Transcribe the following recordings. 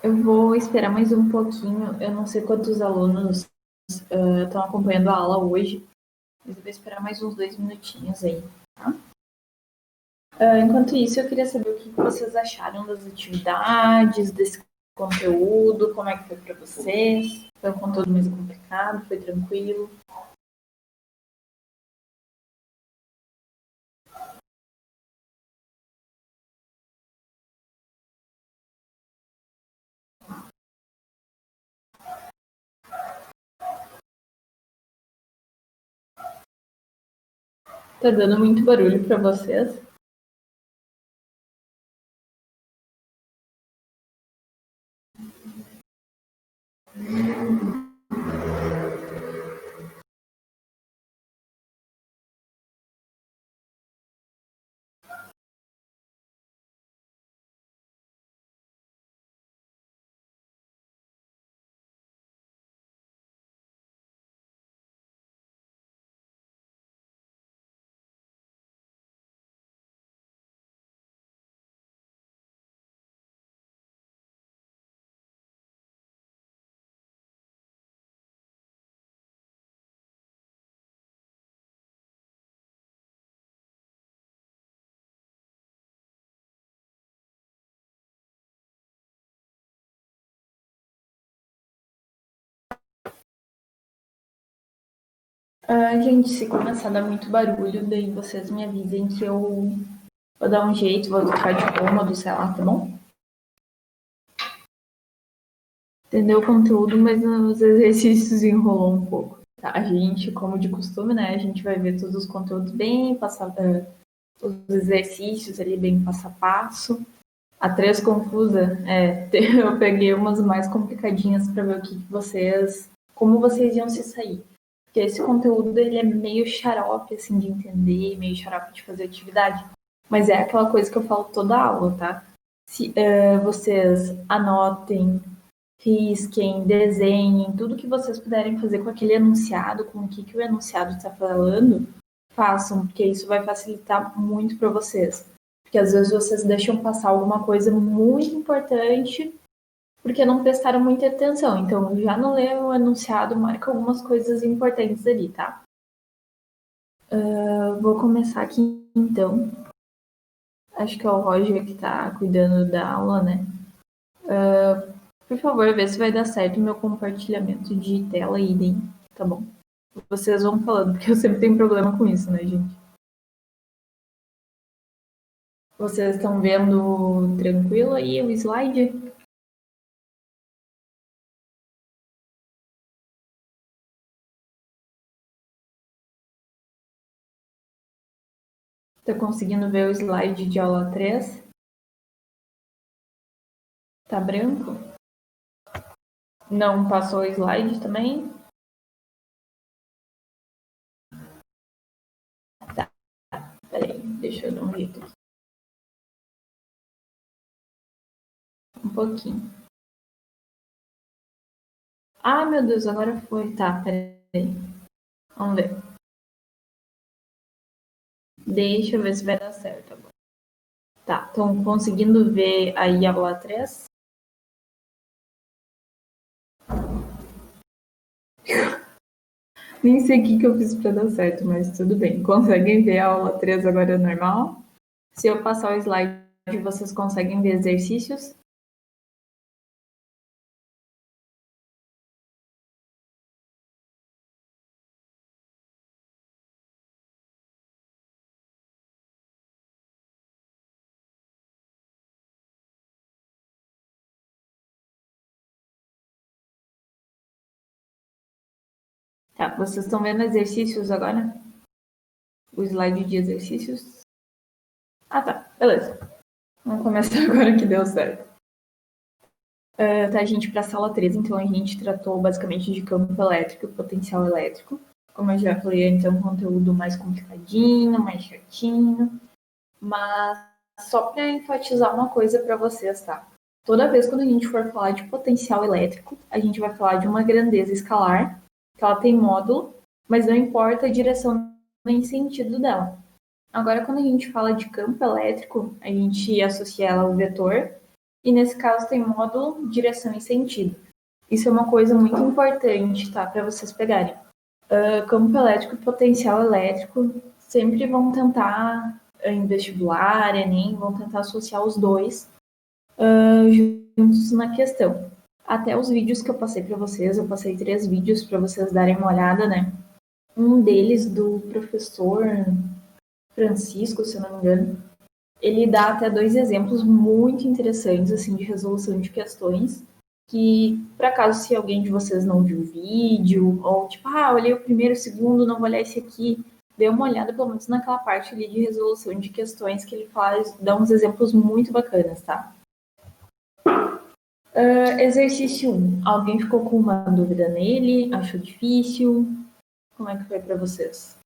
Eu vou esperar mais um pouquinho. Eu não sei quantos alunos estão acompanhando a aula hoje, mas eu vou esperar mais uns 2 minutinhos aí, tá? Enquanto isso, eu queria saber o que vocês acharam das atividades, desse conteúdo, como é que foi para vocês? Foi um conteúdo mais complicado? Foi tranquilo? Tá dando muito barulho para vocês? Gente, se começar a dar muito barulho, daí vocês me avisem que eu vou dar um jeito, vou trocar de cômodo, sei lá, tá bom? Entendeu o conteúdo, mas os exercícios enrolou um pouco. Tá, a gente, como de costume, né? A gente vai ver todos os conteúdos bem os exercícios ali bem passo a passo. A 3 confusa, eu peguei umas mais complicadinhas para ver o que vocês, como vocês iam se sair. Porque esse conteúdo ele é meio xarope assim de entender, meio xarope de fazer atividade. Mas é aquela coisa que eu falo toda aula, tá? Se vocês anotem, risquem, desenhem, tudo que vocês puderem fazer com aquele enunciado, com o que o enunciado está falando, façam, porque isso vai facilitar muito para vocês. Porque às vezes vocês deixam passar alguma coisa muito importante porque não prestaram muita atenção. Então, já não lê o enunciado, marca algumas coisas importantes ali, tá? Vou começar aqui então. Acho que é o Roger que está cuidando da aula, né? Por favor, vê se vai dar certo o meu compartilhamento de tela e idem, tá bom? Vocês vão falando, porque eu sempre tenho problema com isso, né, gente? Vocês estão vendo tranquilo aí o slide? Tá conseguindo ver o slide de aula 3? Tá branco? Não passou o slide também? Tá, peraí, deixa eu dar um jeito aqui. Um pouquinho. Ah, meu Deus, agora foi. Tá, peraí. Vamos ver. Deixa eu ver se vai dar certo agora. Tá, estão conseguindo ver aí a aula 3? Nem sei o que eu fiz pra dar certo, mas tudo bem. Conseguem ver a aula 3 agora normal? Se eu passar o slide, vocês conseguem ver exercícios? Tá, vocês estão vendo exercícios agora? O slide de exercícios? Ah, tá, beleza. Vamos começar agora que deu certo. Tá, gente, para a sala 3, então a gente tratou basicamente de campo elétrico e potencial elétrico. Como eu já falei, então, um conteúdo mais complicadinho, mais chatinho. Mas só para enfatizar uma coisa para vocês, tá? Toda vez quando a gente for falar de potencial elétrico, a gente vai falar de uma grandeza escalar, que ela tem módulo, mas não importa a direção nem sentido dela. Agora, quando a gente fala de campo elétrico, a gente associa ela ao vetor, e nesse caso tem módulo, direção e sentido. Isso é uma coisa muito importante, tá, para vocês pegarem. Campo elétrico e potencial elétrico sempre vão tentar, em vestibular, Enem, vão tentar associar os dois juntos na questão. Até os vídeos que eu passei para vocês, eu passei 3 vídeos para vocês darem uma olhada, né? Um deles do professor Francisco, se eu não me engano, ele dá até 2 exemplos muito interessantes assim de resolução de questões que, por acaso, se alguém de vocês não viu o vídeo, ou tipo, olhei o primeiro, o segundo, não vou olhar esse aqui, dê uma olhada pelo menos naquela parte ali de resolução de questões que ele faz, dá uns exemplos muito bacanas, tá? Exercício 1. Alguém ficou com uma dúvida nele? Achou difícil? Como é que foi para vocês?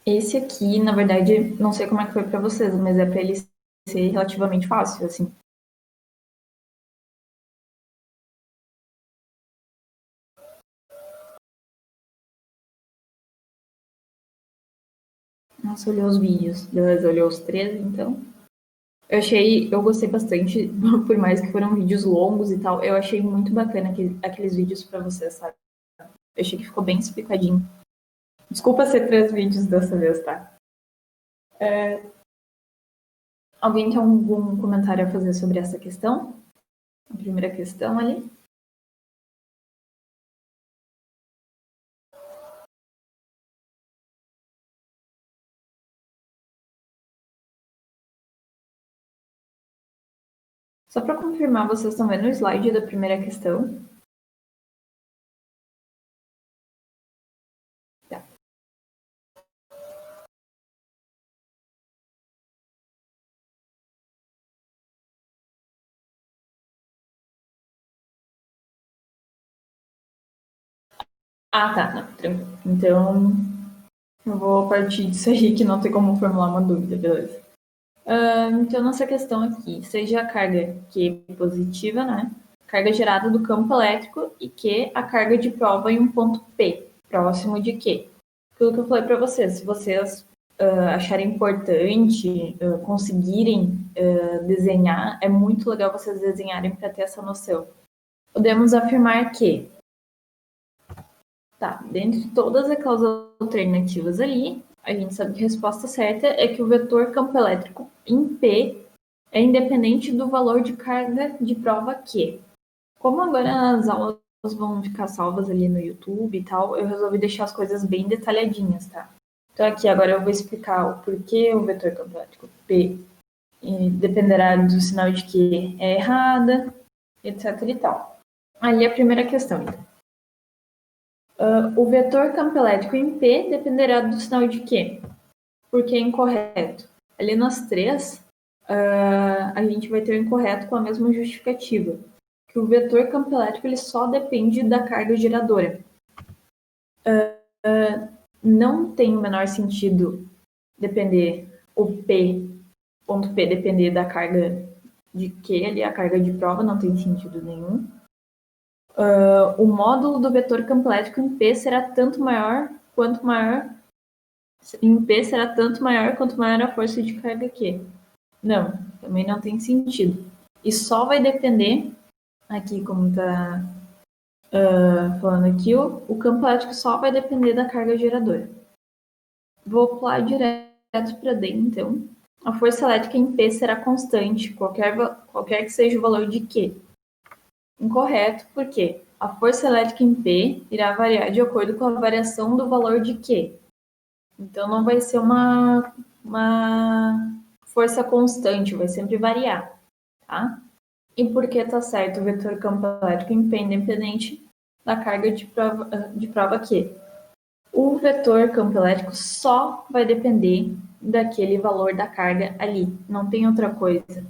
Esse aqui, na verdade, não sei como é que foi para vocês, mas é para ele ser relativamente fácil, assim. Nossa, olhou os vídeos. Beleza, olhou os 3, então. Eu gostei bastante, por mais que foram vídeos longos e tal, eu achei muito bacana aqueles vídeos para vocês, sabe? Eu achei que ficou bem explicadinho. Desculpa ser 3 vídeos dessa vez, tá? Alguém tem algum comentário a fazer sobre essa questão? A primeira questão ali. Só para confirmar, vocês estão vendo o slide da primeira questão? Tá. Tá. Não, tranquilo. Então, eu vou partir disso aí que não tem como formular uma dúvida, beleza? Então, nossa questão aqui, seja a carga Q positiva, né? Carga gerada do campo elétrico e Q a carga de prova em um ponto P, próximo de Q. Aquilo que eu falei para vocês, se vocês acharem importante, conseguirem desenhar, é muito legal vocês desenharem para ter essa noção. Podemos afirmar que, dentre todas aquelas alternativas ali, a gente sabe que a resposta certa é que o vetor campo elétrico em P é independente do valor de carga de prova Q. Como agora as aulas vão ficar salvas ali no YouTube e tal, eu resolvi deixar as coisas bem detalhadinhas, tá? Então aqui agora eu vou explicar o porquê o vetor campo elétrico P dependerá do sinal de Q é errada, etc e tal. Ali a primeira questão, então. O vetor campo elétrico em P dependerá do sinal de Q, porque é incorreto. Ali nas 3, a gente vai ter o incorreto com a mesma justificativa, que o vetor campo elétrico ele só depende da carga geradora. Não tem o menor sentido depender o P, ponto P depender da carga de Q, ali a carga de prova, não tem sentido nenhum. O módulo do vetor campo elétrico em P será tanto maior quanto maior em P será tanto maior quanto maior a força de carga Q. Não, também não tem sentido. E só vai depender, aqui como está falando aqui, o campo elétrico só vai depender da carga geradora. Vou pular direto para D, então. A força elétrica em P será constante, qualquer que seja o valor de Q. Incorreto, porque a força elétrica em P irá variar de acordo com a variação do valor de Q. Então, não vai ser uma força constante, vai sempre variar, tá? E por que tá certo o vetor campo elétrico em P independente da carga de prova Q? O vetor campo elétrico só vai depender daquele valor da carga ali, não tem outra coisa,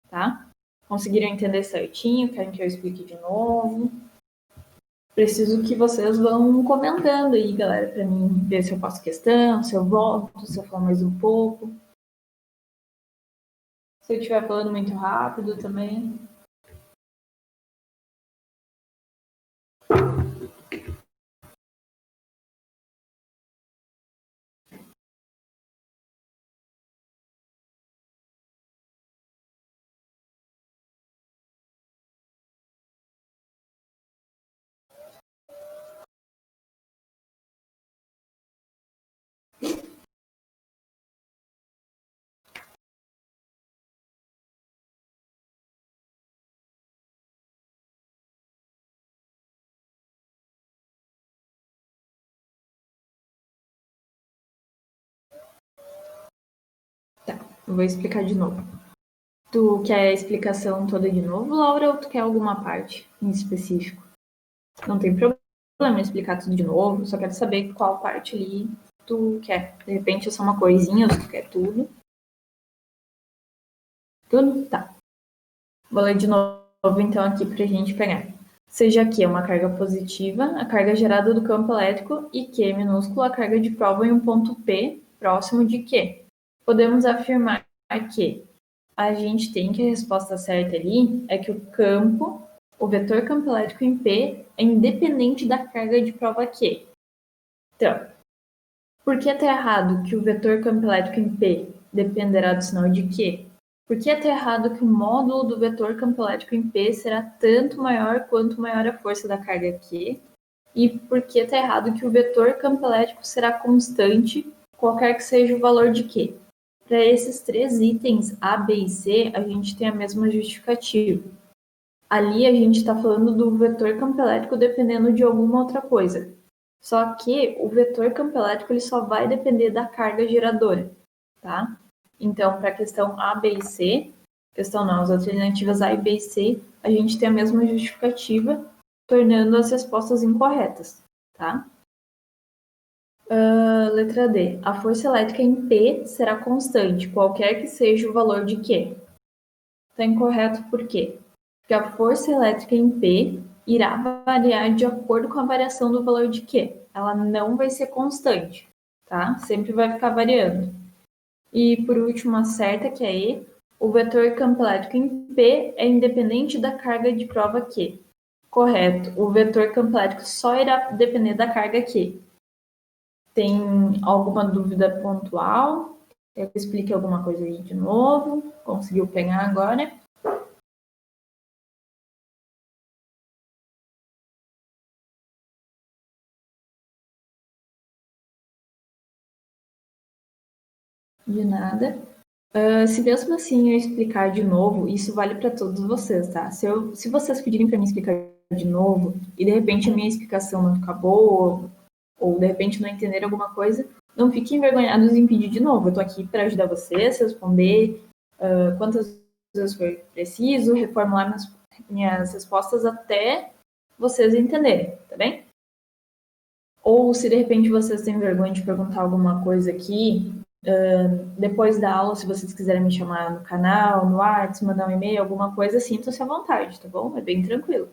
tá? Conseguiram entender certinho? Querem que eu explique de novo? Preciso que vocês vão comentando aí, galera, para mim ver se eu faço questão, se eu volto, se eu falo mais um pouco. Se eu estiver falando muito rápido também. Eu vou explicar de novo. Tu quer a explicação toda de novo, Laura, ou tu quer alguma parte em específico? Não tem problema explicar tudo de novo, só quero saber qual parte ali tu quer. De repente é só uma coisinha, ou se tu quer tudo. Tudo? Tá. Vou ler de novo, então, aqui pra gente pegar. Seja Q uma carga positiva, a carga gerada do campo elétrico, e Q minúsculo, a carga de prova em um ponto P próximo de Q. Podemos afirmar que a gente tem que a resposta certa ali é que o campo, o vetor campo elétrico em P, é independente da carga de prova Q. Então, por que está errado que o vetor campo elétrico em P dependerá do sinal de Q? Por que está errado que o módulo do vetor campo elétrico em P será tanto maior quanto maior a força da carga Q? E por que está errado que o vetor campo elétrico será constante, qualquer que seja o valor de Q? Para esses três itens, A, B e C, a gente tem a mesma justificativa. Ali a gente está falando do vetor campo elétrico dependendo de alguma outra coisa. Só que o vetor campo elétrico ele só vai depender da carga geradora, tá? Então, para a questão A, B e C, questão não, as alternativas A, B e C, a gente tem a mesma justificativa, tornando as respostas incorretas, tá? Letra D. A força elétrica em P será constante, qualquer que seja o valor de Q. Está incorreto por quê? Porque a força elétrica em P irá variar de acordo com a variação do valor de Q. Ela não vai ser constante, tá? Sempre vai ficar variando. E por último, a certa, que é E, o vetor campo elétrico em P é independente da carga de prova Q. Correto. O vetor campo elétrico só irá depender da carga Q. Tem alguma dúvida pontual? Eu expliquei alguma coisa aí de novo. Conseguiu pegar agora? De nada. Se mesmo assim eu explicar de novo, isso vale para todos vocês, tá? Se vocês pedirem para mim explicar de novo e de repente a minha explicação não ficar boa, ou de repente não entenderam alguma coisa, não fiquem envergonhados em pedir de novo. Eu tô aqui para ajudar vocês, responder quantas vezes for preciso, reformular minhas respostas até vocês entenderem, tá bem? Ou se de repente vocês têm vergonha de perguntar alguma coisa aqui, depois da aula, se vocês quiserem me chamar no canal, no WhatsApp, mandar um e-mail, alguma coisa, sintam-se à vontade, tá bom? É bem tranquilo.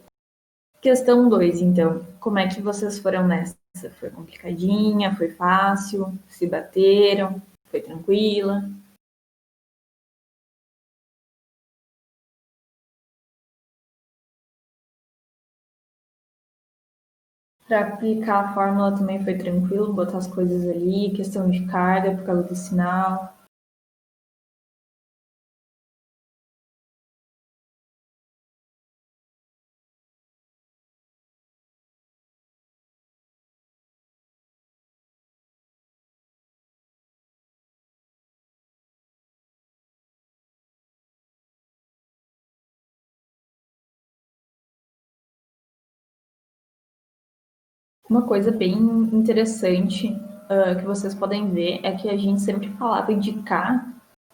Questão 2, então. Como é que vocês foram nessa? Foi complicadinha? Foi fácil? Se bateram? Foi tranquila? Para aplicar a fórmula também foi tranquilo, botar as coisas ali, questão de carga por causa do sinal. Uma coisa bem interessante que vocês podem ver é que a gente sempre falava de K,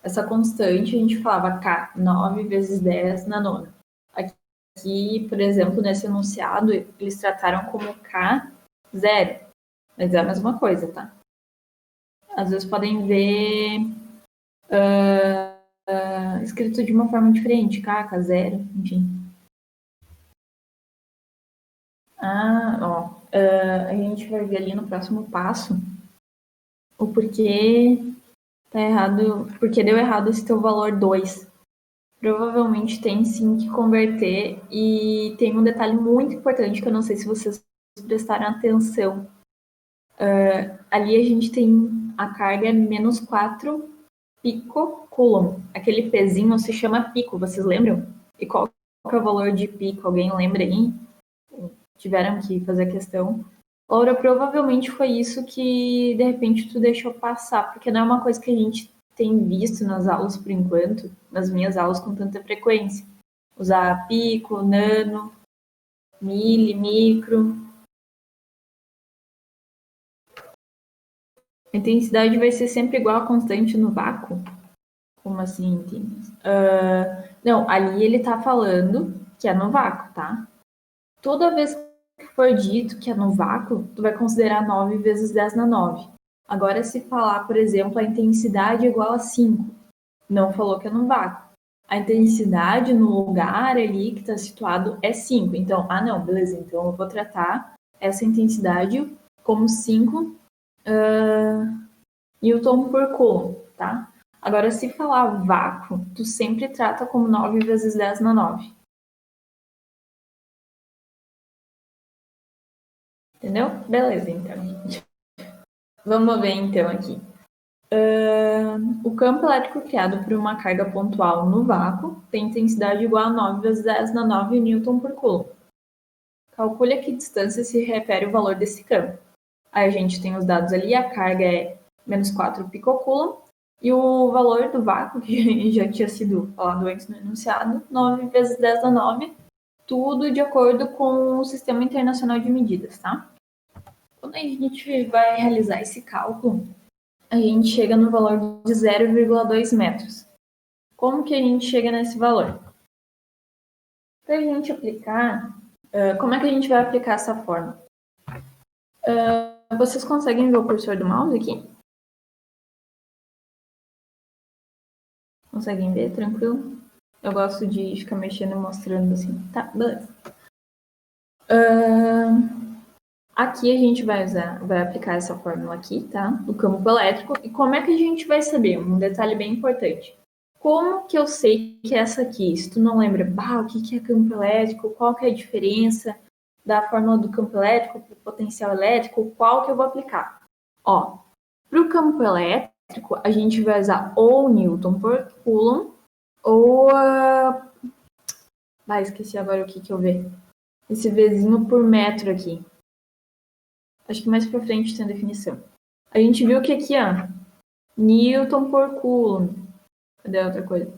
essa constante, a gente falava K 9 vezes 10 na nona. Aqui, por exemplo, nesse enunciado, eles trataram como K zero, mas é a mesma coisa, tá? Às vezes podem ver escrito de uma forma diferente, K, K zero, enfim. A gente vai ver ali no próximo passo o porquê tá errado, porque deu errado esse teu valor 2. Provavelmente tem sim que converter e tem um detalhe muito importante que eu não sei se vocês prestaram atenção. Ali a gente tem a carga menos 4 pico coulomb. Aquele pezinho se chama pico, vocês lembram? E qual que é o valor de pico? Alguém lembra aí? Tiveram que fazer a questão. Laura, provavelmente foi isso que de repente tu deixou passar, porque não é uma coisa que a gente tem visto nas aulas por enquanto, nas minhas aulas com tanta frequência. Usar pico, nano, mili, micro. A intensidade vai ser sempre igual a constante no vácuo? Como assim, Tinas? Não, ali ele tá falando que é no vácuo, tá? Toda vez que for dito que é no vácuo, tu vai considerar 9 vezes 10 na 9. Agora, se falar, por exemplo, a intensidade é igual a 5, não falou que é no vácuo. A intensidade no lugar ali que está situado é 5. Então, não, beleza. Então, eu vou tratar essa intensidade como 5 Newton por Coulomb, tá? Agora, se falar vácuo, tu sempre trata como 9 vezes 10 na 9. Entendeu? Beleza, então, gente. Vamos ver, então, aqui. O campo elétrico criado por uma carga pontual no vácuo tem intensidade igual a 9 vezes 10 na 9 Newton por Coulomb. Calcule a que distância se refere o valor desse campo. Aí a gente tem os dados ali, a carga é menos 4 picocoulomb, e o valor do vácuo, que já tinha sido falado antes no enunciado, 9 vezes 10 na 9, tudo de acordo com o Sistema Internacional de Medidas, tá? Quando a gente vai realizar esse cálculo, a gente chega no valor de 0,2 metros. Como que a gente chega nesse valor? Para a gente aplicar, como é que a gente vai aplicar essa forma? Vocês conseguem ver o cursor do mouse aqui? Conseguem ver? Tranquilo? Eu gosto de ficar mexendo e mostrando assim. Tá, beleza. Aqui a gente vai aplicar essa fórmula aqui, tá? Do campo elétrico. E como é que a gente vai saber? Um detalhe bem importante. Como que eu sei que é essa aqui? Se tu não lembra, o que é campo elétrico? Qual que é a diferença da fórmula do campo elétrico para o potencial elétrico? Qual que eu vou aplicar? Ó, para o campo elétrico, a gente vai usar ou Newton por Coulomb ou esqueci agora o que eu vi. Esse Vzinho por metro aqui. Acho que mais pra frente tem a definição. A gente viu que aqui, Newton por Coulomb. Cadê a outra coisa?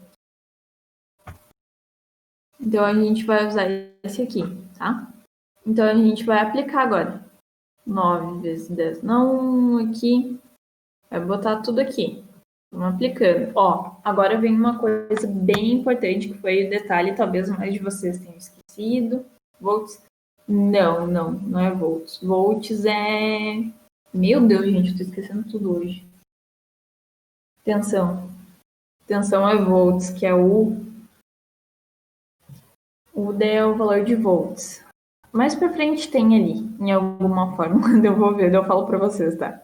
Então, a gente vai usar esse aqui, tá? Então, a gente vai aplicar agora. 9 vezes 10 na 1 aqui. Vai botar tudo aqui. Vamos aplicando. Ó, agora vem uma coisa bem importante, que foi o detalhe, talvez mais de vocês tenham esquecido. Volts. Não é volts. Volts é... Meu Deus, gente, eu tô esquecendo tudo hoje. Tensão. Tensão é volts, que é o D é o valor de volts. Mais pra frente tem ali, em alguma forma, quando eu vou ver, eu falo pra vocês, tá?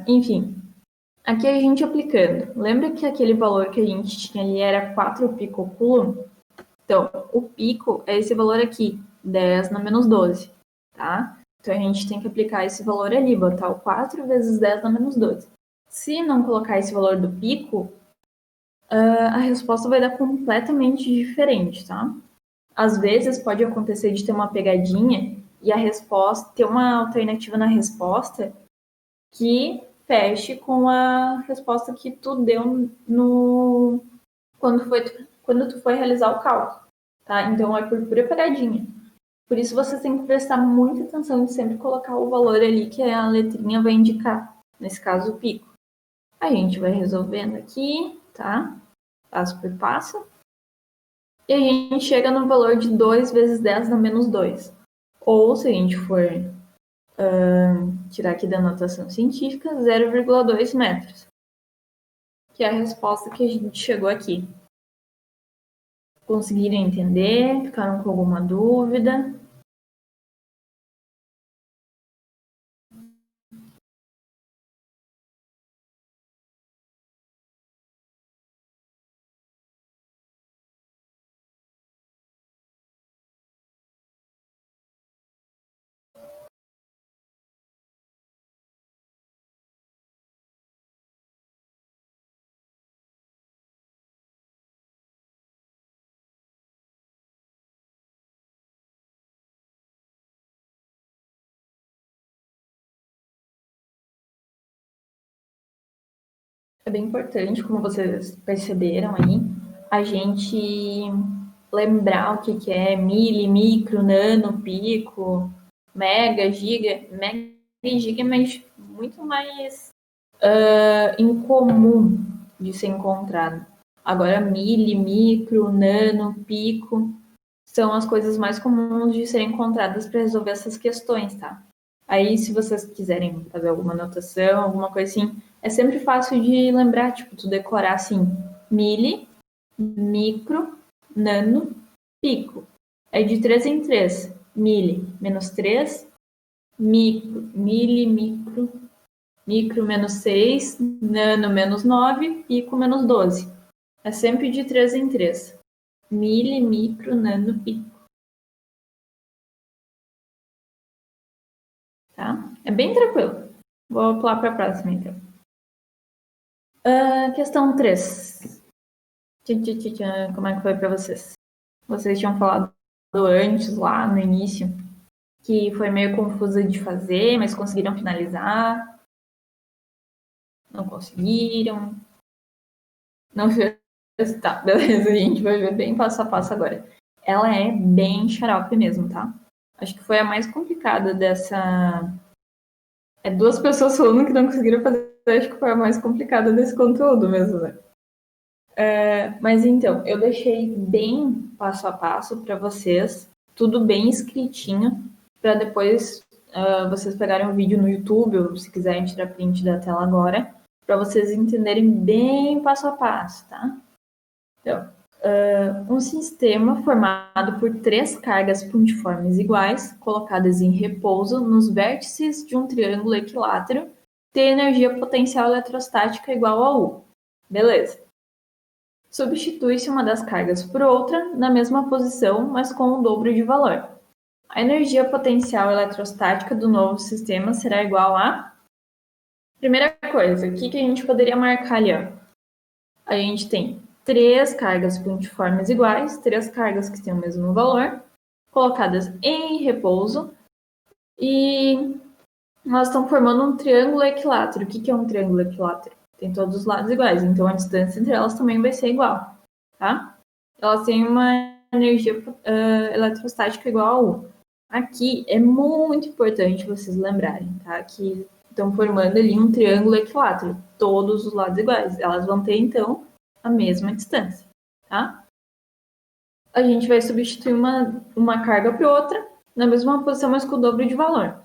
Enfim, aqui a gente aplicando. Lembra que aquele valor que a gente tinha ali era 4 picocoulomb? Então, o pico é esse valor aqui, 10 na menos 12, tá? Então, a gente tem que aplicar esse valor ali, botar o 4 vezes 10 na menos 12. Se não colocar esse valor do pico, a resposta vai dar completamente diferente, tá? Às vezes pode acontecer de ter uma pegadinha e a resposta, ter uma alternativa na resposta que feche com a resposta que tu deu no quando tu foi realizar o cálculo, tá? Então é por pura pegadinha. Por isso você tem que prestar muita atenção de sempre colocar o valor ali que a letrinha vai indicar, nesse caso o pico. A gente vai resolvendo aqui, tá? Passo por passo. E a gente chega no valor de 2 vezes 10 na menos 2. Ou, se a gente for tirar aqui da notação científica, 0,2 metros. Que é a resposta que a gente chegou aqui. Conseguiram entender? Ficaram com alguma dúvida? É bem importante, como vocês perceberam aí, a gente lembrar o que é mili, micro, nano, pico, mega, giga. Mega e giga é muito mais incomum de ser encontrado. Agora, mili, micro, nano, pico, são as coisas mais comuns de serem encontradas para resolver essas questões, tá? Aí, se vocês quiserem fazer alguma anotação, alguma coisa assim, é sempre fácil de lembrar, tipo, tu decorar assim, mili, micro, nano, pico. É de 3 em 3. Mili, menos 3, micro, mili, micro menos 6, nano menos 9, pico menos 12. É sempre de 3 em 3. Mili, micro, nano, pico. Tá? É bem tranquilo. Vou pular para a próxima, então. Questão 3. Como é que foi para vocês? Vocês tinham falado antes, lá no início, que foi meio confusa de fazer, mas conseguiram finalizar? Não conseguiram? Não fez? Tá, beleza, a gente vai ver bem passo a passo agora. Ela é bem xarope mesmo, tá? Acho que foi a mais complicada dessa. É duas pessoas falando que não conseguiram fazer, acho que foi a mais complicada desse conteúdo mesmo, né? Mas então, eu deixei bem passo a passo para vocês, tudo bem escritinho, para depois vocês pegarem o vídeo no YouTube, ou se quiserem tirar print da tela agora, para vocês entenderem bem passo a passo, tá? Então, um sistema formado por 3 cargas pontiformes iguais, colocadas em repouso nos vértices de um triângulo equilátero, tem energia potencial eletrostática igual a U. Beleza. Substitui-se uma das cargas por outra, na mesma posição, mas com o dobro de valor. A energia potencial eletrostática do novo sistema será igual a... Primeira coisa, o que a gente poderia marcar ali? Ó? A gente tem 3 cargas pontiformes iguais, 3 cargas que têm o mesmo valor, colocadas em repouso, e nós estamos formando um triângulo equilátero. O que é um triângulo equilátero? Tem todos os lados iguais, então a distância entre elas também vai ser igual, tá? Elas têm uma energia eletrostática igual a U. Aqui é muito importante vocês lembrarem, tá? Que estão formando ali um triângulo equilátero, todos os lados iguais. Elas vão ter, então, a mesma distância, tá? A gente vai substituir uma carga por outra, na mesma posição, mas com o dobro de valor.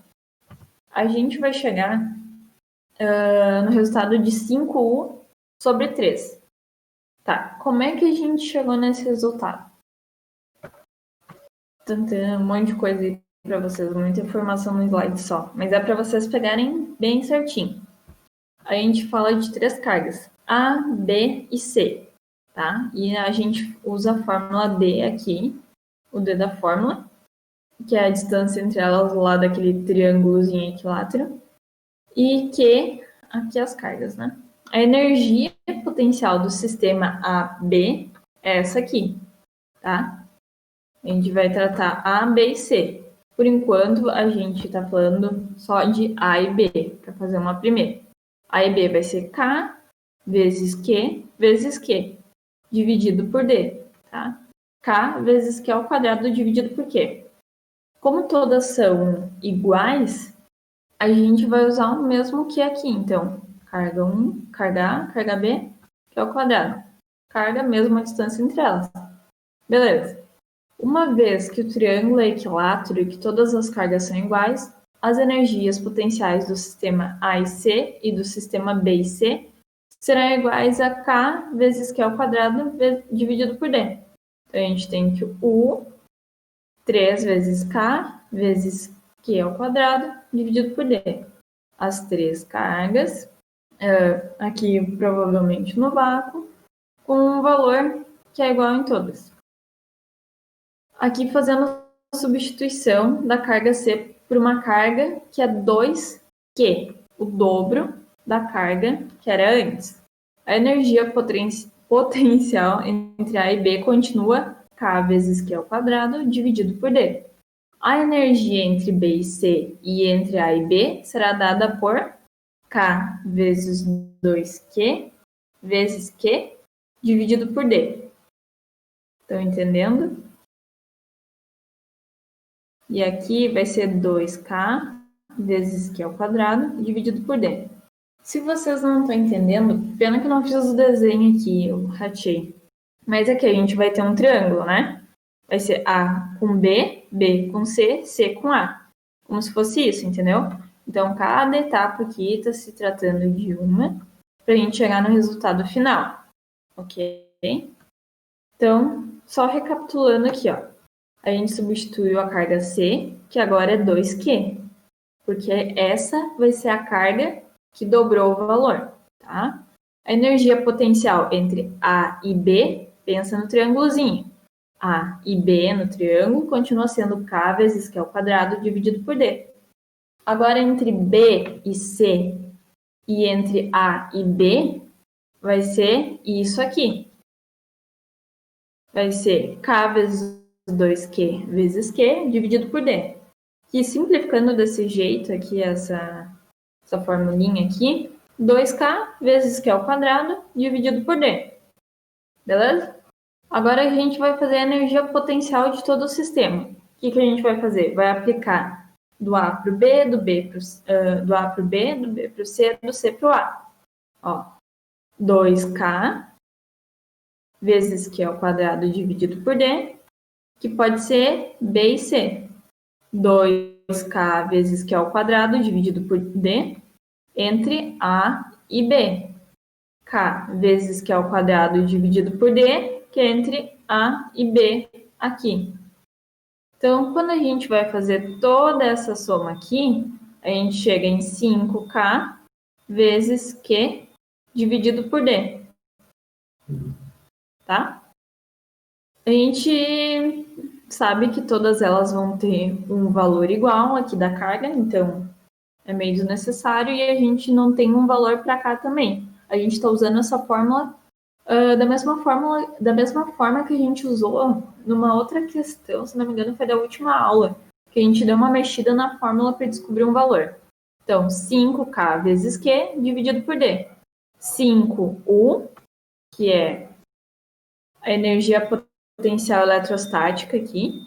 A gente vai chegar no resultado de 5U sobre 3. Tá, como é que a gente chegou nesse resultado? Um monte de coisa aí para vocês, muita informação no slide só, mas é para vocês pegarem bem certinho. A gente fala de 3 cargas, A, B e C, tá? E a gente usa a fórmula D aqui, o D da fórmula, que é a distância entre elas lá daquele triângulozinho equilátero, e Q, aqui as cargas, né? A energia potencial do sistema AB é essa aqui, tá? A gente vai tratar A, B e C. Por enquanto, a gente está falando só de A e B, para fazer uma primeira. A e B vai ser K vezes Q, dividido por D, tá? K vezes Q ao quadrado dividido por Q. Como todas são iguais, a gente vai usar o mesmo que aqui. Então, carga 1, carga A, carga B, Q ao quadrado. Carga, mesma distância entre elas. Beleza. Uma vez que o triângulo é equilátero e que todas as cargas são iguais, as energias potenciais do sistema A e C e do sistema B e C serão iguais a K vezes Q ao quadrado dividido por D. Então, a gente tem que U 3 vezes K vezes Q ao quadrado dividido por D. As 3 cargas, aqui provavelmente no vácuo, com um valor que é igual em todas. Aqui fazendo a substituição da carga C por uma carga que é 2Q, o dobro da carga que era antes. A energia potencial entre A e B continua K vezes Q ao quadrado dividido por D. A energia entre B e C e entre A e B será dada por K vezes 2Q vezes Q dividido por D. Estão entendendo? E aqui vai ser 2K vezes Q ao quadrado dividido por D. Se vocês não estão entendendo, pena que eu não fiz o desenho aqui, eu ratei. Mas aqui a gente vai ter um triângulo, né? Vai ser A com B, B com C, C com A. Como se fosse isso, entendeu? Então, cada etapa aqui está se tratando de uma para a gente chegar no resultado final, ok? Então, só recapitulando aqui, ó. A gente substituiu a carga C, que agora é 2Q, porque essa vai ser a carga que dobrou o valor, tá? A energia potencial entre A e B, pensa no triângulozinho. A e B no triângulo continua sendo K vezes Q ao quadrado dividido por D. Agora, entre B e C e entre A e B, vai ser isso aqui. Vai ser K vezes 2Q vezes Q dividido por D. E simplificando desse jeito aqui, essa formulinha aqui, 2K vezes Q ao quadrado dividido por D. Beleza? Agora a gente vai fazer a energia potencial de todo o sistema. O que a gente vai fazer? Vai aplicar do A para o B, do A para o B, do B para o C, do C para o A. Ó, 2K vezes Q ao quadrado dividido por D, que pode ser B e C. 2K vezes Q ao quadrado dividido por D, entre A e B. K vezes Q ao quadrado dividido por D, que é entre A e B aqui. Então, quando a gente vai fazer toda essa soma aqui, a gente chega em 5K vezes Q dividido por D. Tá? A gente sabe que todas elas vão ter um valor igual aqui da carga, então é meio desnecessário, e a gente não tem um valor para cá também. A gente está usando essa fórmula da mesma forma que a gente usou numa outra questão, se não me engano, foi da última aula, que a gente deu uma mexida na fórmula para descobrir um valor. Então, 5K vezes Q dividido por D. 5U, que é a energia potencial eletrostática aqui,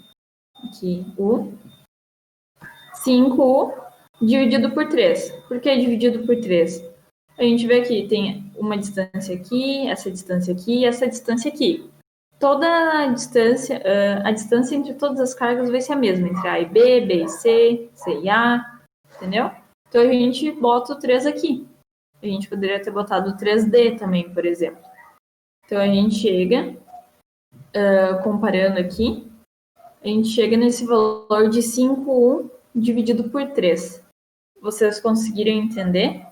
U. 5U dividido por 3. Por que dividido por 3? A gente vê aqui, tem uma distância aqui, essa distância aqui e essa distância aqui. Toda a distância entre todas as cargas vai ser a mesma, entre A e B, B e C, C e A, entendeu? Então a gente bota o 3 aqui. A gente poderia ter botado o 3D também, por exemplo. Então a gente chega, comparando aqui, a gente chega nesse valor de 5U dividido por 3. Vocês conseguiram entender?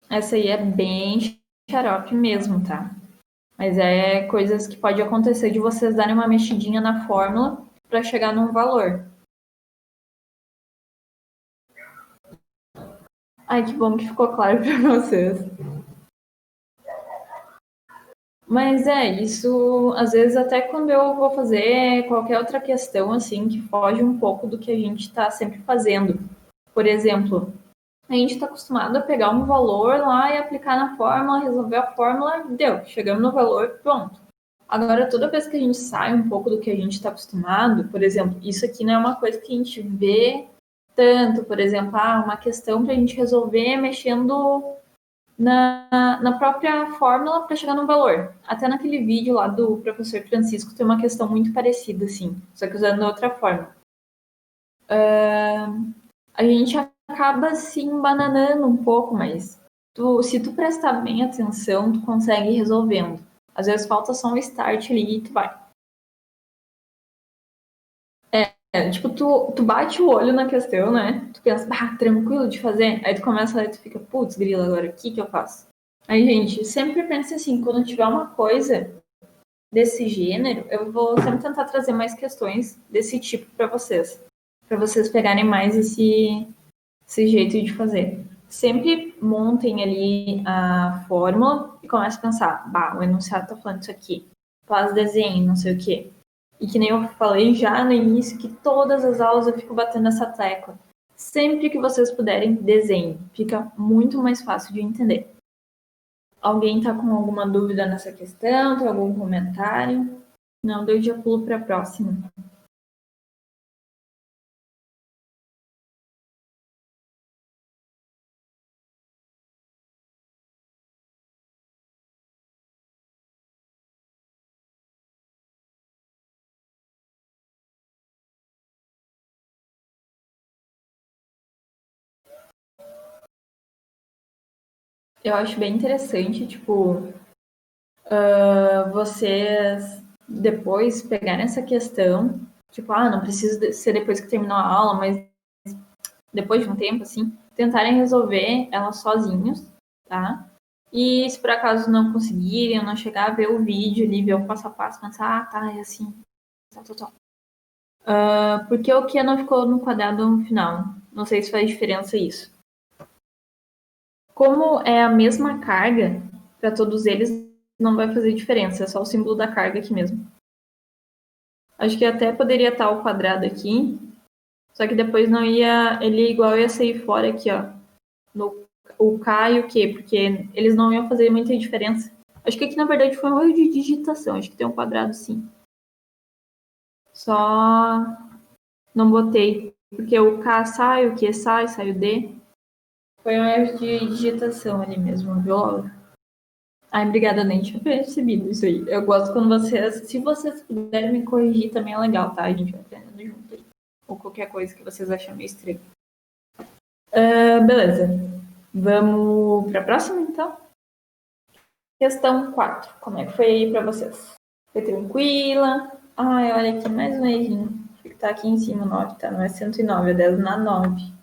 Essa aí é bem xarope mesmo, tá? Mas é coisas que pode acontecer de vocês darem uma mexidinha na fórmula para chegar num valor. Ai, que bom que ficou claro para vocês. Mas isso, às vezes até quando eu vou fazer qualquer outra questão, assim, que foge um pouco do que a gente está sempre fazendo. Por exemplo, a gente está acostumado a pegar um valor lá e aplicar na fórmula, resolver a fórmula, deu, chegamos no valor, pronto. Agora, toda vez que a gente sai um pouco do que a gente está acostumado, por exemplo, isso aqui não é uma coisa que a gente vê tanto, por exemplo, uma questão para a gente resolver mexendo na própria fórmula para chegar no valor. Até naquele vídeo lá do professor Francisco tem uma questão muito parecida, assim, só que usando outra forma. A gente acaba se embananando um pouco, mas se tu prestar bem atenção, tu consegue ir resolvendo. Às vezes falta só um start ali e tu vai. Tipo, tu bate o olho na questão, né? Tu pensa, tranquilo de fazer. Aí tu começa a ler e tu fica, putz, grila, agora o que eu faço? Aí, gente, sempre pense assim, quando tiver uma coisa desse gênero, eu vou sempre tentar trazer mais questões desse tipo para vocês pegarem mais esse jeito de fazer. Sempre montem ali a fórmula e comece a pensar, o enunciado tá falando isso aqui, faz desenho, não sei o quê. E que nem eu falei já no início, que todas as aulas eu fico batendo essa tecla. Sempre que vocês puderem, desenhe. Fica muito mais fácil de entender. Alguém tá com alguma dúvida nessa questão? Tem algum comentário? Não, eu já pulo para a próxima. Eu acho bem interessante, tipo, vocês depois pegarem essa questão, tipo, não precisa ser depois que terminou a aula, mas depois de um tempo, assim, tentarem resolver ela sozinhos, tá? E se por acaso não conseguirem, não chegar a ver o vídeo ali, ver o passo a passo, pensar, tá, é assim, tal. Porque o que não ficou no quadrado no final? Não sei se faz diferença isso. Como é a mesma carga para todos eles, não vai fazer diferença, é só o símbolo da carga aqui mesmo. Acho que até poderia estar o quadrado aqui, só que depois não ia, ele igual ia sair fora aqui, ó, no o K e o Q, porque eles não iam fazer muita diferença. Acho que aqui na verdade foi um erro de digitação, acho que tem um quadrado sim. Só não botei, porque o K sai, o Q sai o D. Foi um erro de digitação ali mesmo, viu, Laura? Ai, obrigada, nem tinha percebido isso aí. Eu gosto quando vocês, se vocês puderem me corrigir, também é legal, tá? A gente vai aprendendo junto aí. Ou qualquer coisa que vocês achem meio estranho. Beleza. Vamos para a próxima, então? Questão 4. Como é que foi aí para vocês? Foi tranquila? Ai, olha aqui, mais um errinho. Que tá aqui em cima, 9, tá? Não é 109, é 10 na 9.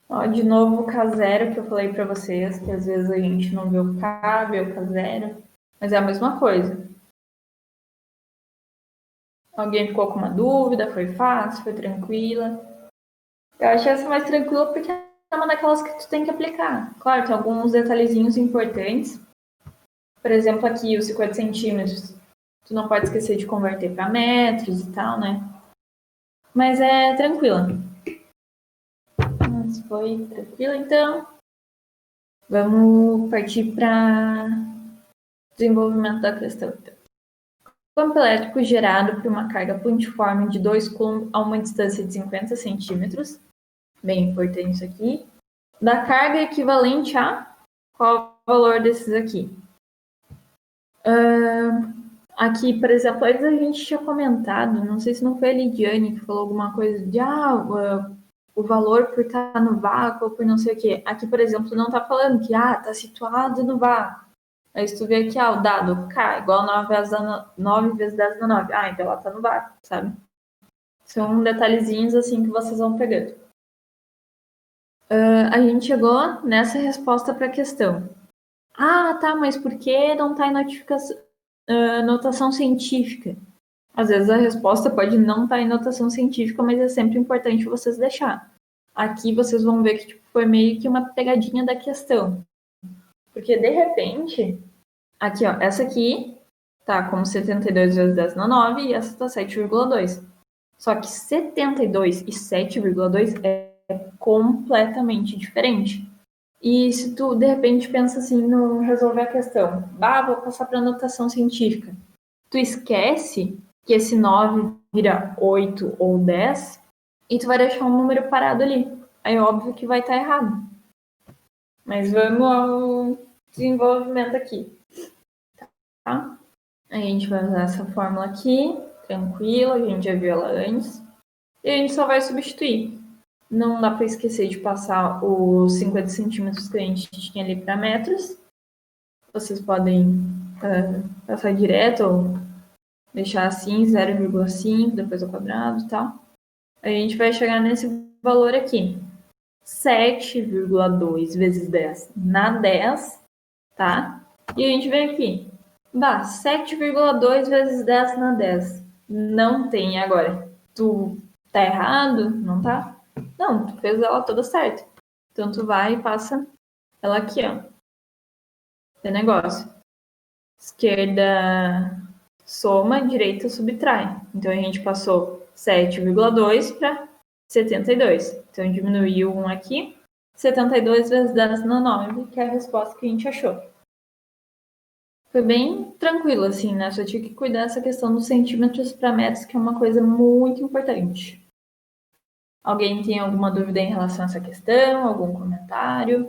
Ó, de novo o K0 que eu falei para vocês, que às vezes a gente não vê o K, vê o K0, mas é a mesma coisa. Alguém ficou com uma dúvida? Foi fácil? Foi tranquila? Eu achei essa mais tranquila porque é uma daquelas que tu tem que aplicar. Claro, tem alguns detalhezinhos importantes. Por exemplo, aqui os 50 centímetros. Tu não pode esquecer de converter para metros e tal, né? Mas é tranquila. Mas foi tranquila, então. Vamos partir para desenvolvimento da questão. Então. Campo elétrico gerado por uma carga pontiforme de 2 coulombs a uma distância de 50 centímetros. Bem importante isso aqui. Da carga equivalente a qual o valor desses aqui? Aqui, por exemplo, antes a gente tinha comentado, não sei se não foi a Lidiane que falou alguma coisa de o valor por estar no vácuo ou por não sei o quê. Aqui, por exemplo, não está falando que está situado no vácuo. Aí se tu vê aqui, o dado K igual 9 vezes 10 na 9. Então ela está no vácuo, sabe? São detalhezinhos assim que vocês vão pegando. A gente chegou nessa resposta para a questão. Tá, mas por que não está em notação científica? Às vezes a resposta pode não estar em notação científica, mas é sempre importante vocês deixar. Aqui vocês vão ver que tipo, foi meio que uma pegadinha da questão. Porque de repente, aqui ó, essa aqui tá como 72 vezes 10 na 9 e essa tá 7,2. Só que 72 e 7,2 é completamente diferente. E se tu, de repente, pensa assim no resolver a questão, vou passar para notação científica. Tu esquece que esse 9 vira 8 ou 10 e tu vai deixar um número parado ali. Aí óbvio que vai estar errado. Mas vamos ao desenvolvimento aqui. Tá? A gente vai usar essa fórmula aqui, tranquila, a gente já viu ela antes. E a gente só vai substituir. Não dá para esquecer de passar os 50 centímetros que a gente tinha ali para metros. Vocês podem passar direto ou deixar assim, 0,5, depois ao quadrado e tal. A gente vai chegar nesse valor aqui. 7,2 vezes 10 na 10, tá? E a gente vem aqui. 7,2 vezes 10 na 10. Não tem agora. Tu tá errado? Não tá? Não, tu fez ela toda certa. Então tu vai e passa ela aqui, ó. Tem negócio. Esquerda soma, direita subtrai. Então a gente passou 7,2 para 72. Então diminuiu um aqui. 72 vezes 10 na 9, que é a resposta que a gente achou. Foi bem tranquilo, assim, né? Só tinha que cuidar dessa questão dos centímetros para metros, que é uma coisa muito importante. Alguém tem alguma dúvida em relação a essa questão? Algum comentário?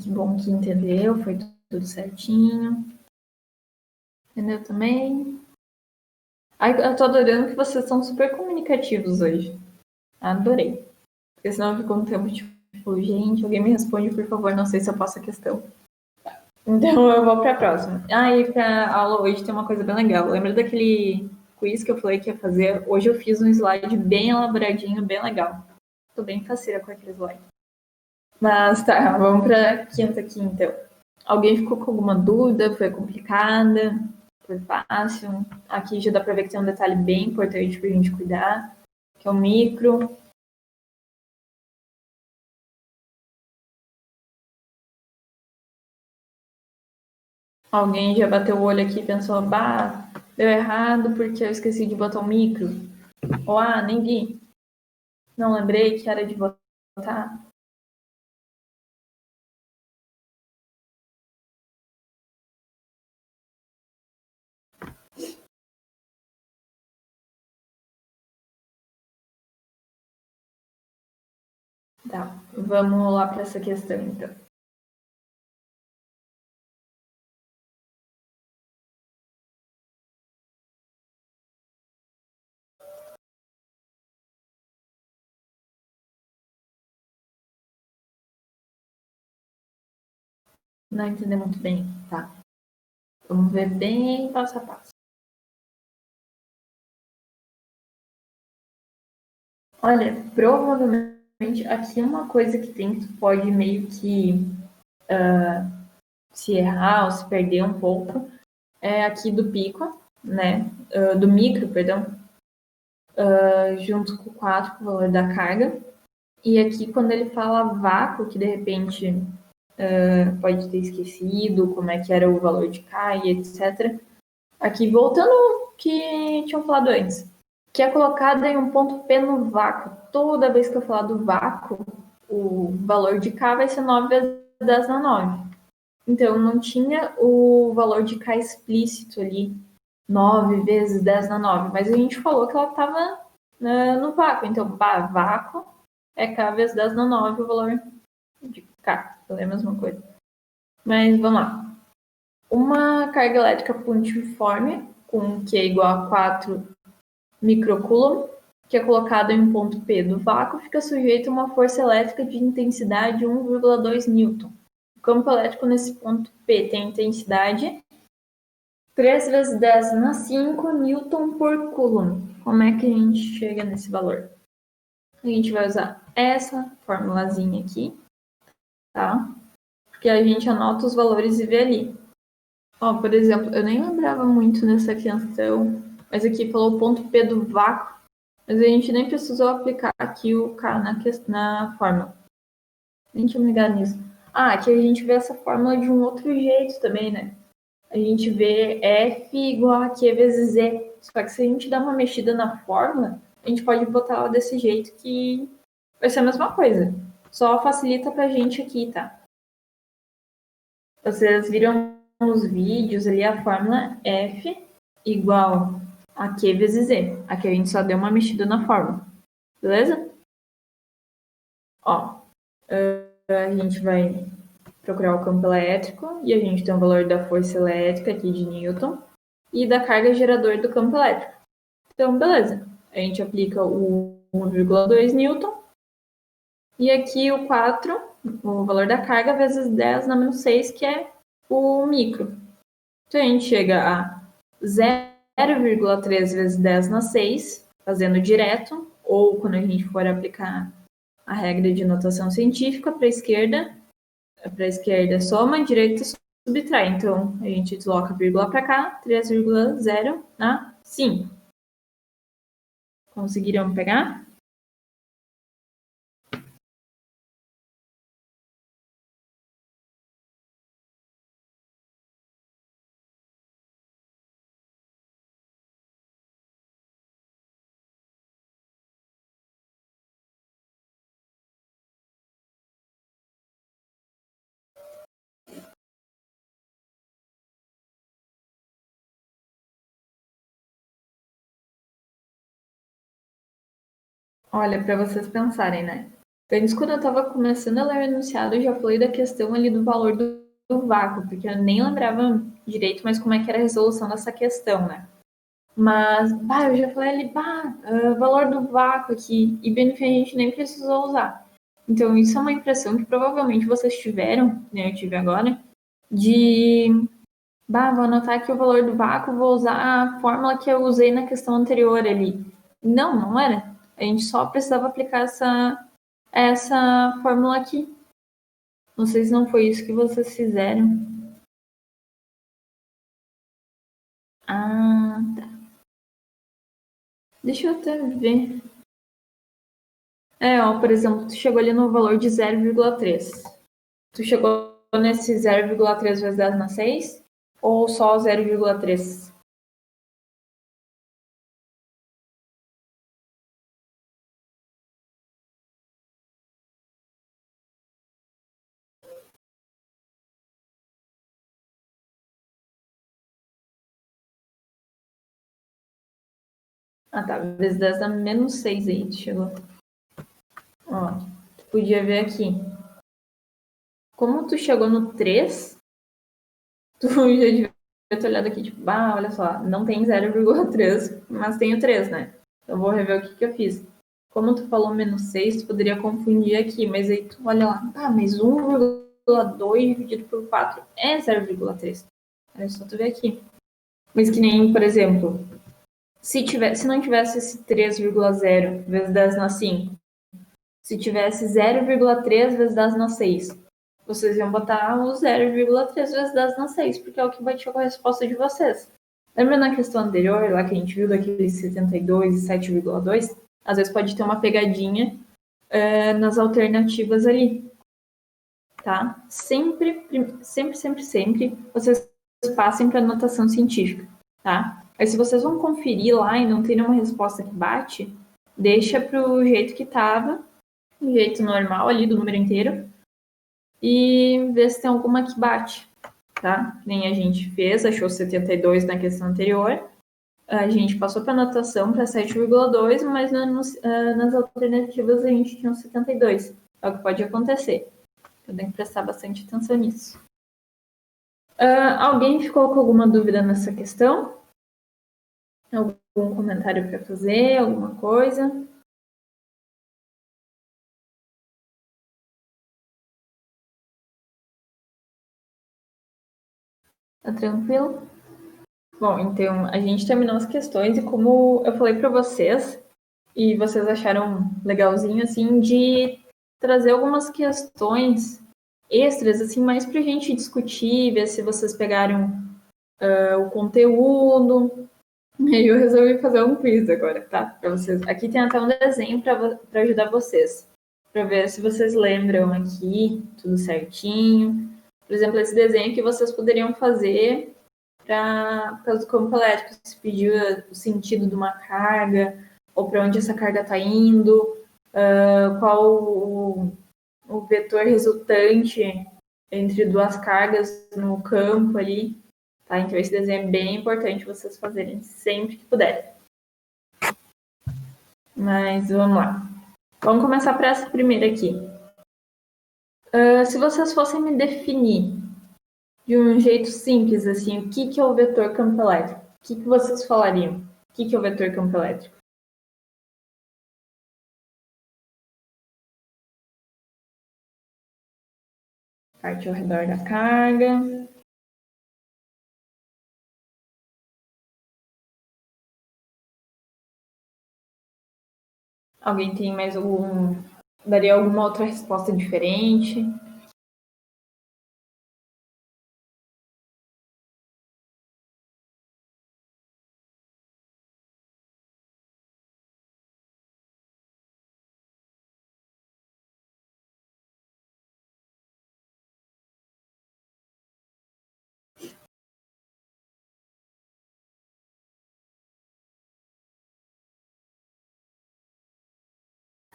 Que bom que entendeu, foi tudo certinho. Entendeu também? Ai, eu tô adorando que vocês são super comunicativos hoje. Adorei. Porque senão ficou um tempo tipo, gente, alguém me responde, por favor, não sei se eu passo a questão. Então eu vou pra próxima. Ah, e pra aula hoje tem uma coisa bem legal. Lembra daquele quiz que eu falei que ia fazer? Hoje eu fiz um slide bem elaboradinho, bem legal. Tô bem faceira com aquele slide. Mas tá, vamos pra quinta aqui então. Alguém ficou com alguma dúvida? Foi complicada? Foi fácil? Aqui já dá pra ver que tem um detalhe bem importante pra gente cuidar, que é o micro. Alguém já bateu o olho aqui e pensou, bah, deu errado porque eu esqueci de botar o micro. Ou, ah, nem vi. Não lembrei que era de botar. Tá, vamos lá para essa questão, então. Não entender muito bem, tá? Vamos ver bem passo a passo. Olha, provavelmente aqui é uma coisa que tem que tu pode meio que se errar ou se perder um pouco. É aqui do pico, né? Do micro, perdão, junto com o 4, com o valor da carga. E aqui, quando ele fala vácuo, que de repente pode ter esquecido como é que era o valor de K e etc. Aqui, voltando ao que tinham falado antes, que é colocado em um ponto P no vácuo. Toda vez que eu falar do vácuo, o valor de K vai ser 9 vezes 10 na 9. Então, não tinha o valor de K explícito ali, 9 vezes 10 na 9, mas a gente falou que ela estava no vácuo. Então, vácuo é K vezes 10 na 9 o valor de K. É a mesma coisa. Mas vamos lá. Uma carga elétrica pontiforme, com Q igual a 4 microcoulomb, que é colocada em um ponto P do vácuo, fica sujeito a uma força elétrica de intensidade 1,2 newton. O campo elétrico nesse ponto P tem intensidade 3 vezes 10 na 5 newton por coulomb. Como é que a gente chega nesse valor? A gente vai usar essa formulazinha aqui, tá? Porque a gente anota os valores e vê ali. Ó, por exemplo, eu nem lembrava muito nessa questão, mas aqui falou o ponto P do vácuo, mas a gente nem precisou aplicar aqui o K na fórmula. Nem tinha me ligado nisso. Ah, aqui a gente vê essa fórmula de um outro jeito também, né? A gente vê F igual a Q vezes Z. Só que se a gente dá uma mexida na fórmula, a gente pode botar ela desse jeito que vai ser a mesma coisa. Só facilita pra gente aqui, tá? Vocês viram nos vídeos ali a fórmula F igual a Q vezes Z. Aqui a gente só deu uma mexida na fórmula. Beleza? Ó, a gente vai procurar o campo elétrico e a gente tem o valor da força elétrica aqui de Newton e da carga gerador do campo elétrico. Então, beleza. A gente aplica o 1,2 Newton e aqui o 4, o valor da carga, vezes 10 na menos 6, que é o micro. Então, a gente chega a 0,3 vezes 10 na 6, fazendo direto, ou quando a gente for aplicar a regra de notação científica para a esquerda soma, a direita subtrai. Então, a gente desloca a vírgula para cá, 3,0 na 5. Conseguiram pegar? Olha, para vocês pensarem, né? Antes, quando eu estava começando a ler o enunciado, eu já falei da questão ali do valor do vácuo, porque eu nem lembrava direito mais como é que era a resolução dessa questão, né? Mas, eu já falei ali, valor do vácuo aqui, e BNF a gente nem precisou usar. Então, isso é uma impressão que provavelmente vocês tiveram, né? Eu tive agora, de, vou anotar aqui o valor do vácuo, vou usar a fórmula que eu usei na questão anterior ali. Não era. A gente só precisava aplicar essa fórmula aqui. Não sei se não foi isso que vocês fizeram. Tá. Deixa eu até ver. Por exemplo, tu chegou ali no valor de 0,3. Tu chegou nesse 0,3 vezes 10 na 6? Ou só 0,3? Tá. Vezes 10 dá menos 6 aí, tu chegou. Ó, tu podia ver aqui. Como tu chegou no 3, tu já devia ter olhado aqui, tipo, olha só, não tem 0,3, mas tem o 3, né? Eu vou rever o que eu fiz. Como tu falou menos 6, tu poderia confundir aqui, mas aí tu olha lá, mas 1,2 dividido por 4 é 0,3. É só tu ver aqui. Mas que nem, por exemplo, se não tivesse esse 3,0 vezes 10 na 5, se tivesse 0,3 vezes 10 na 6, vocês iam botar o 0,3 vezes 10 na 6, porque é o que batia com a resposta de vocês. Lembra na questão anterior, lá que a gente viu daqueles 72 e 7,2? Às vezes pode ter uma pegadinha nas alternativas ali, tá? Sempre, vocês passem para notação científica, tá? Aí se vocês vão conferir lá e não tem nenhuma resposta que bate, deixa pro jeito que tava, o jeito normal ali do número inteiro, e vê se tem alguma que bate, tá? Nem a gente fez, achou 72 na questão anterior, a gente passou para anotação para 7,2, mas nas alternativas a gente tinha um 72. É o que pode acontecer. Eu tenho que prestar bastante atenção nisso. Alguém ficou com alguma dúvida nessa questão? Algum comentário para fazer? Alguma coisa? Tá tranquilo? Bom, então a gente terminou as questões e como eu falei para vocês, e vocês acharam legalzinho, assim, de trazer algumas questões extras, assim, mais para a gente discutir, ver se vocês pegaram o conteúdo. E eu resolvi fazer um quiz agora, tá? Para vocês. Aqui tem até um desenho para ajudar vocês, para ver se vocês lembram aqui, tudo certinho. Por exemplo, esse desenho que vocês poderiam fazer para o campo elétrico, se pedir o sentido de uma carga, ou para onde essa carga está indo, qual o vetor resultante entre duas cargas no campo ali. Tá? Então, esse desenho é bem importante vocês fazerem sempre que puderem. Mas vamos lá. Vamos começar para essa primeira aqui. Se vocês fossem me definir de um jeito simples, assim, o que é o vetor campo elétrico? O que vocês falariam? O que é o vetor campo elétrico? Parte ao redor da carga. Alguém tem mais algum... Daria alguma outra resposta diferente?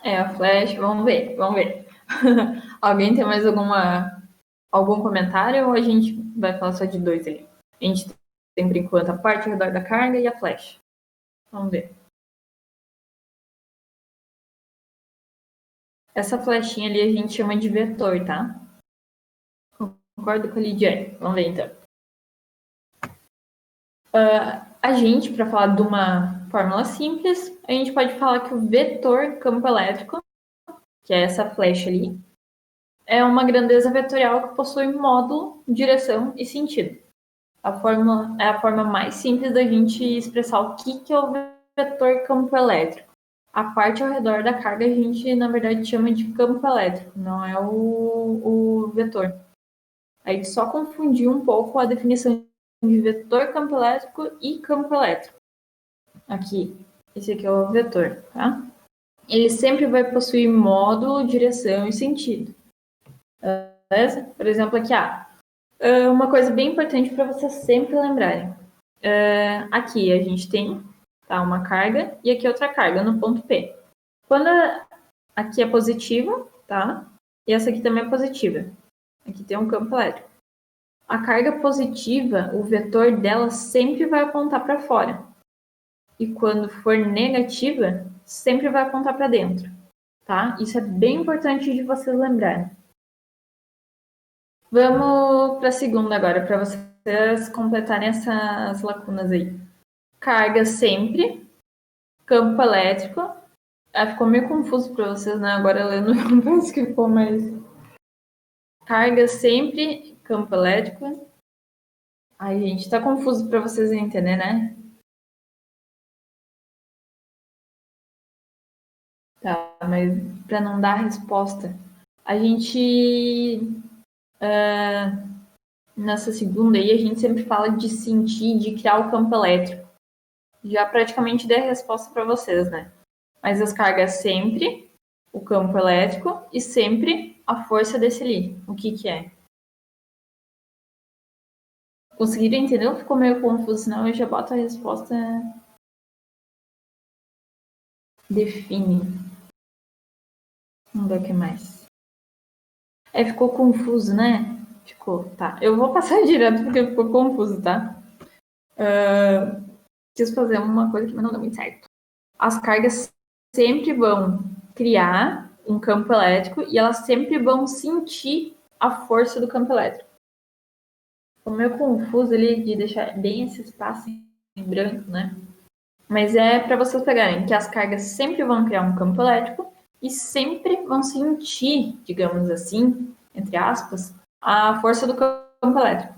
A flash, vamos ver. Alguém tem mais algum comentário ou a gente vai falar só de dois aí? A gente tem, por enquanto, a parte ao redor da carga e a flash. Vamos ver. Essa flechinha ali a gente chama de vetor, tá? Concordo com a Lidiane. Vamos ver então. A gente, para falar de uma fórmula simples, a gente pode falar que o vetor campo elétrico, que é essa flecha ali, é uma grandeza vetorial que possui módulo, direção e sentido. A fórmula é a forma mais simples da gente expressar o que é o vetor campo elétrico. A parte ao redor da carga a gente, na verdade, chama de campo elétrico, não é o vetor. A gente só confundiu um pouco a definição de vetor campo elétrico e campo elétrico. Aqui, esse aqui é o vetor, tá? Ele sempre vai possuir módulo, direção e sentido. Beleza? Por exemplo, aqui, uma coisa bem importante para vocês sempre lembrarem. Aqui a gente tem uma carga e aqui outra carga no ponto P. Quando aqui é positiva, tá? E essa aqui também é positiva. Aqui tem um campo elétrico. A carga positiva, o vetor dela sempre vai apontar para fora. E quando for negativa, sempre vai apontar para dentro, tá? Isso é bem importante de vocês lembrarem. Vamos para a segunda agora, para vocês completarem essas lacunas aí. Carga sempre, campo elétrico. Ficou meio confuso para vocês, né? Agora lendo parece que ficou mais. Carga sempre, campo elétrico. Ai, gente, tá confuso para vocês entenderem, né? Tá, mas para não dar a resposta, a gente nessa segunda aí a gente sempre fala de sentir, de criar o campo elétrico. Já praticamente dei a resposta para vocês, né? Mas as cargas sempre, o campo elétrico e sempre a força desse ali. O que é? Conseguiram entender ou ficou meio confuso? Senão eu já boto a resposta. Define. Vamos ver o que mais. Ficou confuso, né? Ficou, tá. Eu vou passar direto porque ficou confuso, tá? Quis fazer uma coisa que não deu muito certo. As cargas sempre vão criar um campo elétrico e elas sempre vão sentir a força do campo elétrico. Ficou meio confuso ali de deixar bem esse espaço em branco, né? Mas é para vocês pegarem que as cargas sempre vão criar um campo elétrico e sempre vão sentir, digamos assim, entre aspas, a força do campo elétrico.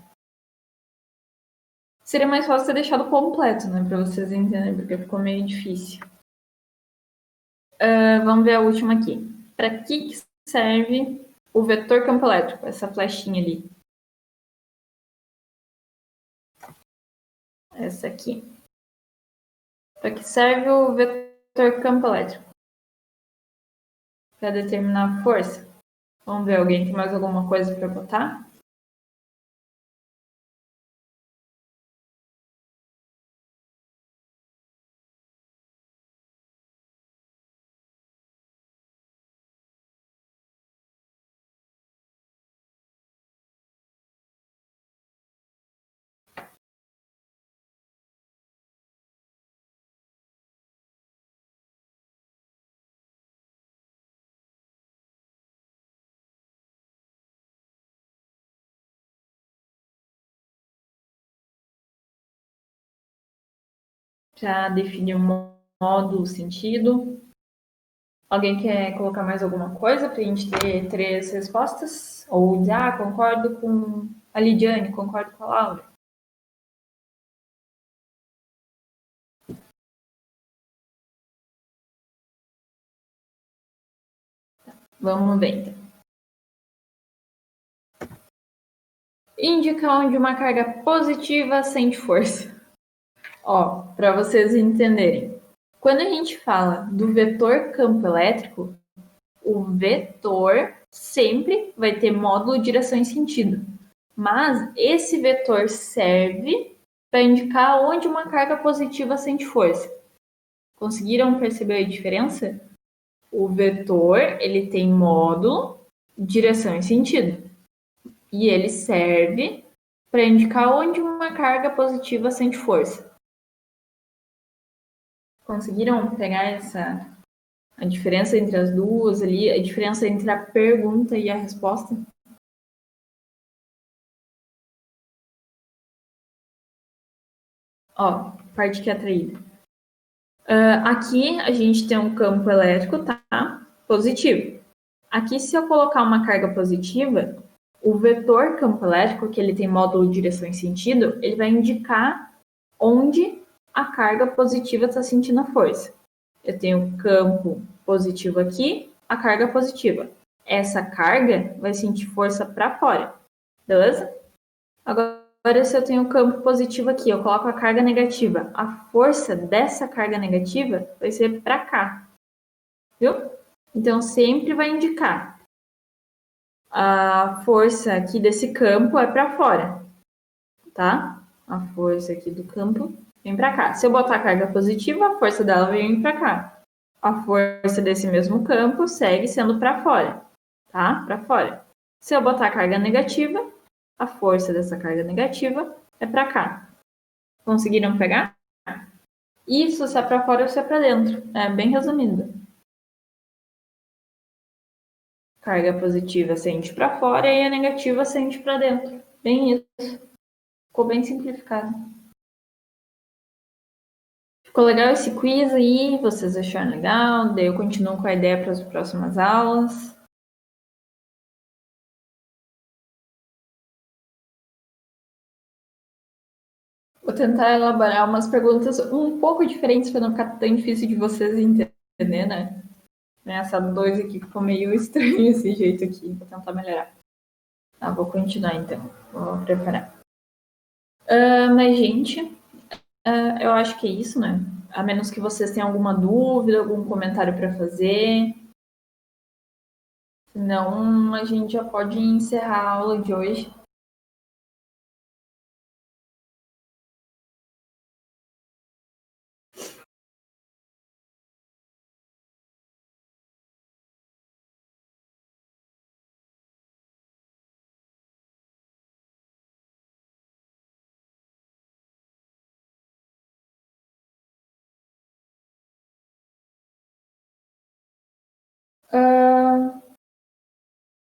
Seria mais fácil ter deixado completo, né, para vocês entenderem, porque ficou meio difícil. Vamos ver a última aqui. Para que serve o vetor campo elétrico? Essa flechinha ali. Essa aqui. Para que serve o vetor campo elétrico? Para determinar a força. Vamos ver, alguém tem mais alguma coisa para botar? Para definir o modo, o sentido. Alguém quer colocar mais alguma coisa para a gente ter 3 respostas? Ou dizer, concordo com a Lidiane, concordo com a Laura. Vamos ver, então. Indica onde uma carga positiva sente força. Para vocês entenderem. Quando a gente fala do vetor campo elétrico, o vetor sempre vai ter módulo, direção e sentido. Mas esse vetor serve para indicar onde uma carga positiva sente força. Conseguiram perceber a diferença? O vetor, ele tem módulo, direção e sentido. E ele serve para indicar onde uma carga positiva sente força. Conseguiram pegar A diferença entre as duas ali, a diferença entre a pergunta e a resposta. Ó, parte que é atraída. Aqui a gente tem um campo elétrico, tá? Positivo. Aqui, se eu colocar uma carga positiva, o vetor campo elétrico, que ele tem módulo direção e sentido, ele vai indicar onde a carga positiva está sentindo a força. Eu tenho campo positivo aqui, a carga positiva. Essa carga vai sentir força para fora, beleza? Agora, se eu tenho campo positivo aqui, eu coloco a carga negativa. A força dessa carga negativa vai ser para cá, viu? Então, sempre vai indicar a força aqui desse campo é para fora, tá? A força aqui do campo vem para cá. Se eu botar a carga positiva, a força dela vem para cá. A força desse mesmo campo segue sendo para fora, tá? Para fora. Se eu botar a carga negativa, a força dessa carga negativa é para cá. Conseguiram pegar? Isso se é para fora ou se é para dentro. É bem resumido. Carga positiva sente para fora e a negativa sente para dentro. Bem isso. Ficou bem simplificado. Ficou legal esse quiz aí? Vocês acharam legal? Daí eu continuo com a ideia para as próximas aulas. Vou tentar elaborar umas perguntas um pouco diferentes para não ficar tão difícil de vocês entender, né? Essa 2 aqui ficou meio estranho esse jeito aqui. Vou tentar melhorar. Tá, vou continuar então. Vou preparar. Mas, gente, eu acho que é isso, né? A menos que vocês tenham alguma dúvida, algum comentário para fazer. Senão, a gente já pode encerrar a aula de hoje.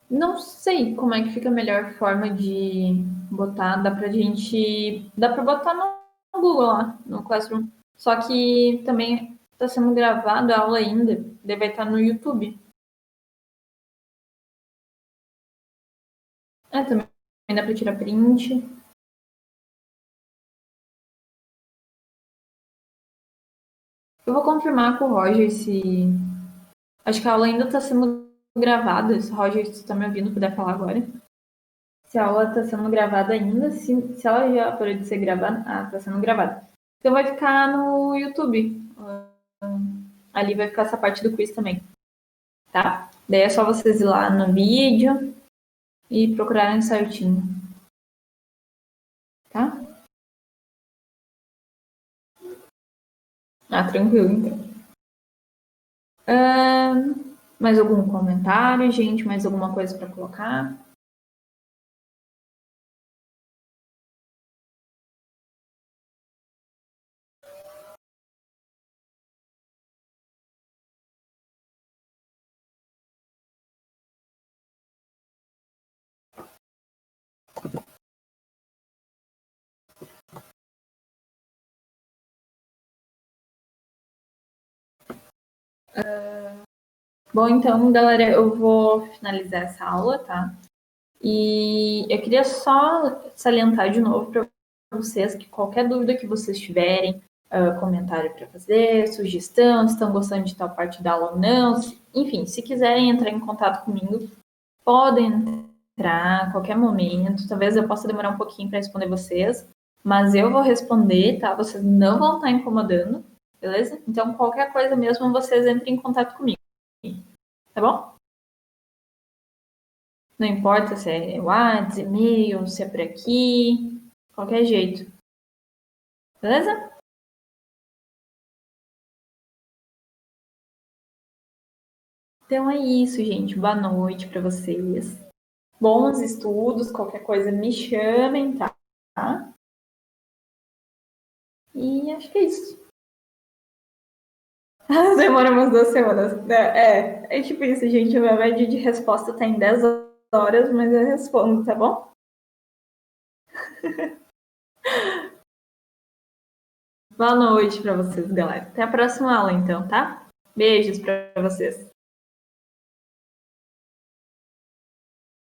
Não sei como é que fica a melhor forma de botar. Dá pra botar no Google lá, no Classroom. Só que também está sendo gravada a aula ainda. Daí vai estar no YouTube. Também dá pra tirar print. Eu vou confirmar com o Roger se. Acho que a aula ainda está sendo gravada. Se o Roger está me ouvindo, puder falar agora. Se a aula está sendo gravada ainda, se ela já parou de ser gravada, está sendo gravada. Então vai ficar no YouTube. Ali vai ficar essa parte do quiz também, tá? Daí é só vocês ir lá no vídeo e procurarem certinho, tá? Tranquilo, então. Mais algum comentário, gente? Mais alguma coisa para colocar? Bom, então, galera, eu vou finalizar essa aula, tá? E eu queria só salientar de novo para vocês que qualquer dúvida que vocês tiverem, comentário para fazer, sugestão, se estão gostando de tal parte da aula ou não, enfim, se quiserem entrar em contato comigo, podem entrar a qualquer momento. Talvez eu possa demorar um pouquinho para responder vocês, mas eu vou responder, tá? Vocês não vão estar incomodando, beleza? Então, qualquer coisa mesmo, vocês entrem em contato comigo, tá bom? Não importa se é WhatsApp, e-mail, se é por aqui, qualquer jeito. Beleza? Então é isso, gente. Boa noite para vocês. Bons estudos, qualquer coisa me chamem, tá? E acho que é isso. Demora umas 2 semanas. É tipo isso, gente. A minha média de resposta tá em 10 horas, mas eu respondo, tá bom? Boa noite pra vocês, galera. Até a próxima aula, então, tá? Beijos pra vocês.